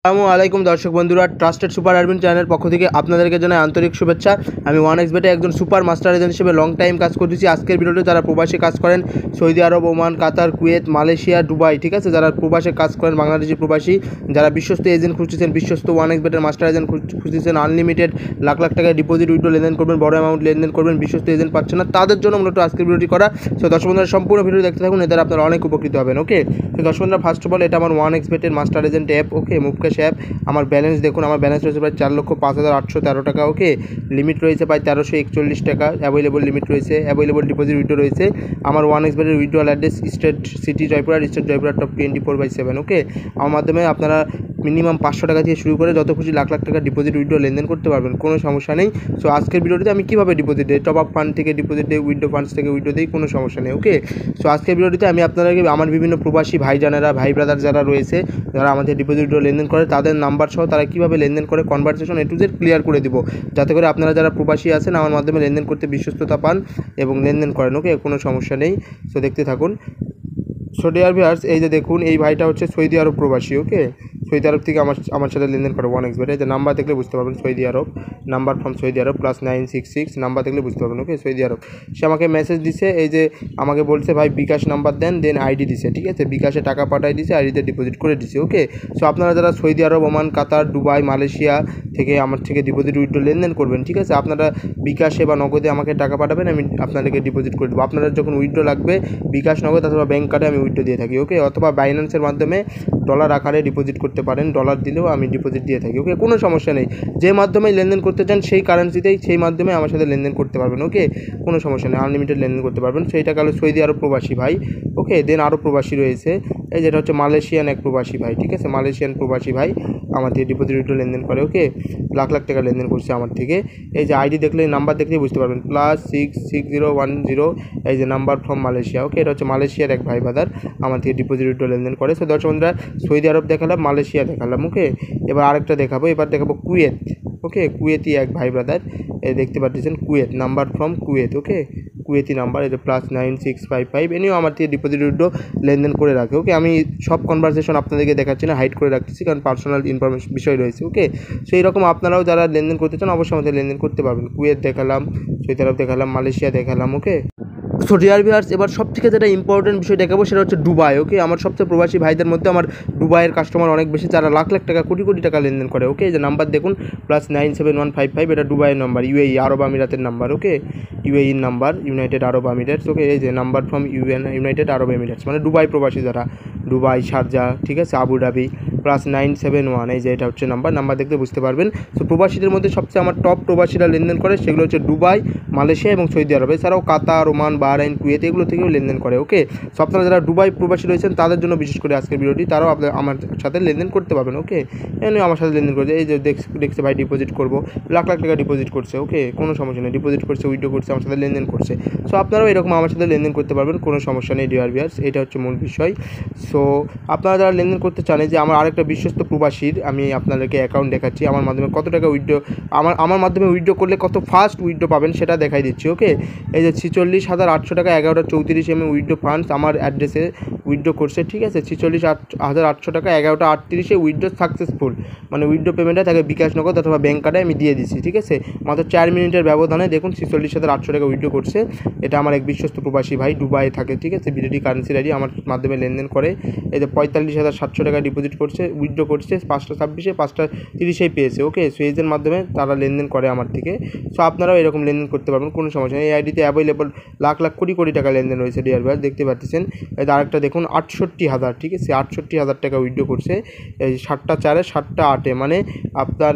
আসসালামু আলাইকুম দর্শক বন্ধুরা, ট্রাস্টেড সুপার অ্যাডমিন চ্যানেলের পক্ষ থেকে আপনাদেরকে জানাই আন্তরিক শুভেচ্ছা। আমি 1xBet একজন সুপার মাস্টার এজেন্ট হিসেবে লং টাইম কাজ করতেছি। আজকের ভিডিওতে যারা প্রবাসী কাজ করেন সৌদি আরব, ওমান, কাতার, কুয়েত, মালয়েশিয়া, দুবাই, ঠিক আছে, যারা প্রবাসে কাজ করেন বাংলাদেশি প্রবাসী, যারা বিশ্বস্ত এজেন্ট খুঁজতেছেন, বিশ্বস্ত 1xBet মাস্টার এজেন্ট খুঁজতেছেন, আনলিমিটেড লাখ লাখ টাকা ডিপোজিট উইথড্র লেনদেন করবেন, বড় অ্যামাউন্ট লেনদেন করবেন, বিশ্বস্ত এজেন্ট পাচ্ছেন না, তাদের জন্য মূলত আজকের ভিডিওটি করা। সো দর্শক বন্ধুরা সম্পূর্ণ ভিডিও দেখতে থাকুন, এদের আপনারা অনেক উপকৃত হবেন। ওকে, তো দর্শক বন্ধুরা ফার্স্ট অফ অল এটা আমার 1xBet মাস্টার এজেন্ট অ্যাপ। ওকে, মুভক্যাশ অ্যাপ। আমার ব্যালেন্স দেখুন, আমার ব্যালেন্স রয়েছে প্রায় 4,05,813 টাকা। ওকে, লিমিট রয়েছে প্রায় 1341 টাকা। অ্যাভেলেবল লিমিট রয়েছে, অ্যাভেলেবল ডিপোজিট উইথড্র রয়েছে। আমার 1xBet এর withdrawal address state city Joypurhat, state Joypurhat, top 24/7। ওকে, আমার মাধ্যমে আপনারা মিনিমাম 500 টাকা থেকে শুরু করে যত খুশি লাখ লাখ টাকা ডিপোজিট উইথড্র লেনদেন করতে পারবেন, কোনো সমস্যা নেই। সো আজকের ভিডিওটিতে আমি কীভাবে ডিপোজিট দিই, টপ আপ ফান্ড থেকে ডিপোজিট দিই, উইথড্র ফান্ডস থেকে উইথড্র দিই, কোনো সমস্যা নেই। ওকে, সো আজকের ভিডিওটিতে আমি আপনাদেরকে আমার বিভিন্ন প্রবাসী ভাইজানেরা, ভাই ব্রাদার যারা রয়েছে, যারা আমাদের ডিপোজিট উইথড্র লেনদেন করে, তাদের নাম্বার সহ তারা কীভাবে লেনদেন করে conversation A to Z clear করে দিব, যাতে করে আপনারা যারা প্রবাসী আছেন আমার মাধ্যমে লেনদেন করতে বিশ্বস্ততা পান এবং লেনদেন করেন। ওকে, কোনো সমস্যা নেই। সো দেখতে থাকুন। সো ডিয়ার ভিউয়ার্স, এই যে দেখুন, এই ভাইটা হচ্ছে সৌদি আরব প্রবাসী। ওকে, সৌদি আরব থেকে আমার সাথে লেনদেন করে 1xBet। এই যে নাম্বার দেখলে বুঝতে পারবেন Saudi Arab, number from Saudi Arab +966, number দেখলে বুঝতে পারবেন। ওকে, সৌদি আরব। সে আমাকে মেসেজ দিছে, এই যে আমাকে বলছে ভাই বিকাশ নাম্বার দেন, দেন আইডি দিছে, ঠিক আছে, বিকাশে টাকা পাঠাই দিছে, আইডিতে ডিপোজিট করে দিছে। ওকে, সো আপনারা যারা সৌদি আরব, ওমান, কাতার, দুবাই, মালয়েশিয়া থেকে আমার থেকে ডিপোজিট উইথড্র লেনদেন করবেন, ঠিক আছে, আপনারা বিকাশে বা নগদে আমাকে টাকা পাঠাবেন, আমি আপনাদেরকে ডিপোজিট করে দেবো। আপনাদের যখন উইথড্র লাগবে বিকাশ, নগদ অথবা ব্যাঙ্ক কার্ডে আমি উইথড্র দিয়ে থাকি। ওকে, অথবা বাইন্যান্সের মাধ্যমে ডলার আকারে ডিপোজিট করতে পারেন, ডলার দিলেও আমি ডিপোজিট দিয়ে থাকি। ওকে, কোনো সমস্যা নেই। যে মাধ্যমে লেনদেন করতে চান সেই কারেন্সিতেই, সেই মাধ্যমে আমার সাথে লেনদেন করতে পারবেন। ওকে, কোনো সমস্যা নেই, আনলিমিটেড লেনদেন করতে পারবেন। সেইটা কালো সৌদি আরব প্রবাসী ভাই। ওকে, দেন আরও প্রবাসী রয়েছে, এই যেটা হচ্ছে মালয়েশিয়ান এক প্রবাসী ভাই, ঠিক আছে, মালয়েশিয়ান প্রবাসী ভাই আমার থেকে ডিপোজিট উইথড্র লেনদেন করে। ওকে, লাখ লাখ টাকা লেনদেন করছে আমার থেকে। এই যে আইডি দেখলে, নাম্বার দেখলেই বুঝতে পারবেন, +66010, এই যে নাম্বার ফ্রম মালয়েশিয়া। ওকে, এটা হচ্ছে মালয়েশিয়ার এক ভাই ব্রাদার আমার থেকে ডিপোজিট উইথড্র লেনদেন করে। সো দর্শক বন্ধুরা, সৌদি আরব দেখালাম, মালয়েশিয়া দেখালাম। ওকে, এবার আরেকটা দেখাবো, এবার দেখাবো কুয়েত। ওকে, কুয়েতি এক ভাই ব্রাদার, এই দেখতে পাচ্ছেন Kuwait, number from Kuwait. Okay, Kuwaiti number, এটা +9655, এনেও আমার থেকে ডিপোজিট উইথড্র লেনদেন করে রাখে। ওকে, আমি সব কনভারসেশন আপনাদেরকে দেখাচ্ছি না, হাইড করে রাখতেছি, কারণ পার্সোনাল ইনফরমেশন বিষয় রয়েছে। ওকে, সেই রকম আপনারাও যারা লেনদেন করতে চান অবশ্যই আমাদের লেনদেন করতে পারবেন। কুয়েত দেখালাম, সৌদি আরব দেখালাম, মালয়েশিয়া দেখালাম। ওকে, সো ডিয়ার ভিউয়ার্স, এবার সব থেকে যেটা ইম্পর্টেন্ট বিষয় দেখাবো সেটা হচ্ছে দুবাই। ওকে, আমার সবচেয়ে প্রবাসী ভাইদের মধ্যে আমার দুবাইয়ের কাস্টমার অনেক বেশি, যারা লাখ লাখ টাকা, কোটি কোটি টাকা লেনদেন করে। ওকে, এই যে নাম্বার দেখুন, +97155, এটা দুবাইয়ের নাম্বার, UAE আরব আমিরাতের নাম্বার। ওকে, UAE নাম্বার, ইউনাইটেড আরব আমিরাটস। ওকে, এই যে number from United Arab Emirates, মানে দুবাই প্রবাসী যারা, দুবাই, শারজা, ঠিক আছে, আবুধাবি, +971, এই যে এটা হচ্ছে নাম্বার দেখতে বুঝতে পারবেন। তো প্রবাসীদের মধ্যে সবচেয়ে আমার টপ প্রবাসীরা লেনদেন করে সেগুলো হচ্ছে দুবাই, মালয়েশিয়া এবং সৌদি আরব। এছাড়াও কাতার, ওমান, বাহরাইন, কুয়েত, এগুলো থেকেও লেনদেন করে। ওকে, সো আপনারা যারা দুবাই প্রবাসী রয়েছেন তাদের জন্য বিশেষ করে আজকের ভিডিওটি, তারাও আমার সাথে লেনদেন করতে পারবেন। ওকে, এমনি আমার সাথে লেনদেন করছে, এই যে দেখছে ভাই ডিপোজিট করবো, লাখ লাখ টাকা ডিপোজিট করছে। ওকে, কোনো সমস্যা নেই, ডিপোজিট করছে, উইথড্র করছে, আমার সাথে লেনদেন করছে। সো আপনারাও এরকম আমার সাথে লেনদেন করতে পারবেন, কোনো সমস্যা নেই ডিয়ার ভিউয়ার্স, এটা হচ্ছে মূল বিষয়। সো আপনারা যারা লেনদেন করতে চান, যে আমার আরেকটা বিশ্বস্ত প্রবাসীর আমি আপনাদেরকে অ্যাকাউন্ট দেখাচ্ছি, আমার মাধ্যমে কত টাকা উইথড্র, আমার মাধ্যমে উইথড্র করলে কত ফাস্ট উইথড্র পাবেন সেটা দেখাই দিচ্ছি। ওকে, এই যে 46,800 টাকা 11:34 উইথড্র ফান্ডস আমার অ্যাড্রেসে উইথড্র করছে, ঠিক আছে, 46,800 টাকা 11:38 উইথড্র সাকসেসফুল, মানে উইথড্র পেমেন্টটা তাকে বিকাশ, নগদ অথবা ব্যাঙ্ক কার্ডে আমি দিয়ে দিচ্ছি, ঠিক আছে, মাত্র 4 মিনিটের ব্যবধানে দেখুন 46,800 টাকা উইথড্র করছে। এটা আমার এক বিশ্বস্ত প্রবাসী ভাই, দুবাই থাকে, ঠিক আছে, বিডি কারেন্সি আইডি আমার মাধ্যমে লেনদেন করে। এই যে 45,700 টাকা ডিপোজিট করছে, উইথড্র করছে 5:26, 5:30 পেয়েছে। ওকে, সো এজের মাধ্যমে তারা লেনদেন করে আমার থেকে। সো আপনারাও এরকম লেনদেন করতে পারবেন, কোনো সমস্যা নেই। এই আইডিতে অ্যাভেলেবল লাখ লাখ কোটি কোটি টাকা লেনদেন রয়েছে ডিয়ার ভাই, দেখতে পাচ্ছেন। এই আরেকটা দেখুন 68,000, ঠিক আছে, 68,000 টাকা উইথড্র করছে, এই 7:04, 7:08, মানে আপনার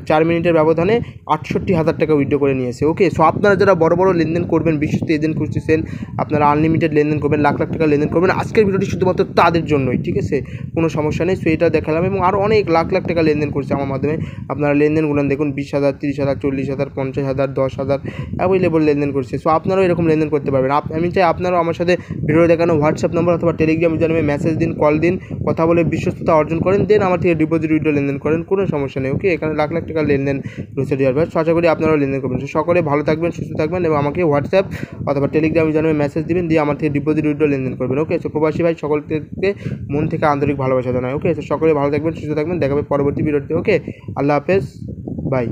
4 মিনিটের ব্যবধানে 68,000 টাকা উইথড্র করে নিয়েছে। ওকে, সো আপনারা যারা বড় বড় লেনদেন করবেন, বিশ্বস্ত এজেন্ট খুঁজতেছেন, আপনারা আনলিমিটেড লেনদেন করবেন, লাখ লাখ টাকা লেনদেন করবেন, আজকের ভিডিওটি শুধুমাত্র তাদের জন্যই, ঠিক আছে, কোনো সমস্যা নেই। সো এটা দেখালাম, এবং আরও অনেক লাখ লাখ টাকা লেনদেন করছে আমার মাধ্যমে। আপনারা লেনদেনগুলো দেখুন, 20,000, 30,000, 40,000, 50,000, 10,000 অ্যাভেলেবল লেনদেন করছে। সো আপনারাও এরকম লেনদেন করতে পারবেন। আমি চাই আপনারাও আমার সাথে ভিডিও দেখানো হোয়াটসঅ্যাপ নম্বর অথবা টেলিগ্রাম জানাবে মেসেজ দিন, কল দিন, কথা বলে বিশ্বস্ততা অর্জন করেন, দেন আমার থেকে ডিপোজিট উইথড্র লেনদেন করেন, কোনো সমস্যা নেই। ওকে, এখানে লাখ লাখ টাকা লেনদেন রয়েছে ডিয়ার ভাই, আশা করি আপনারাও লেনদেন করবেন। সকলে ভালো থাকবেন, সুস্থ থাকবেন, এবং আমাকে হোয়াটসঅ্যাপ অথবা টেলিগ্রাম জানাবে মেসেজ দিবেন, দিয়ে আমার থেকে ডিপোজিট উইথড্র লেনদেন করবেন। ওকে, সো প্রবাসী ভাই সকলকে মন থেকে আন্তরিক ভালোবাসা জানাই। ওকে, তো সকলে ভালো থাকবেন, সুস্থ থাকবেন, দেখাবে পরবর্তী ভিডিওতে। ওকে, আল্লাহ হাফেজ, বাই।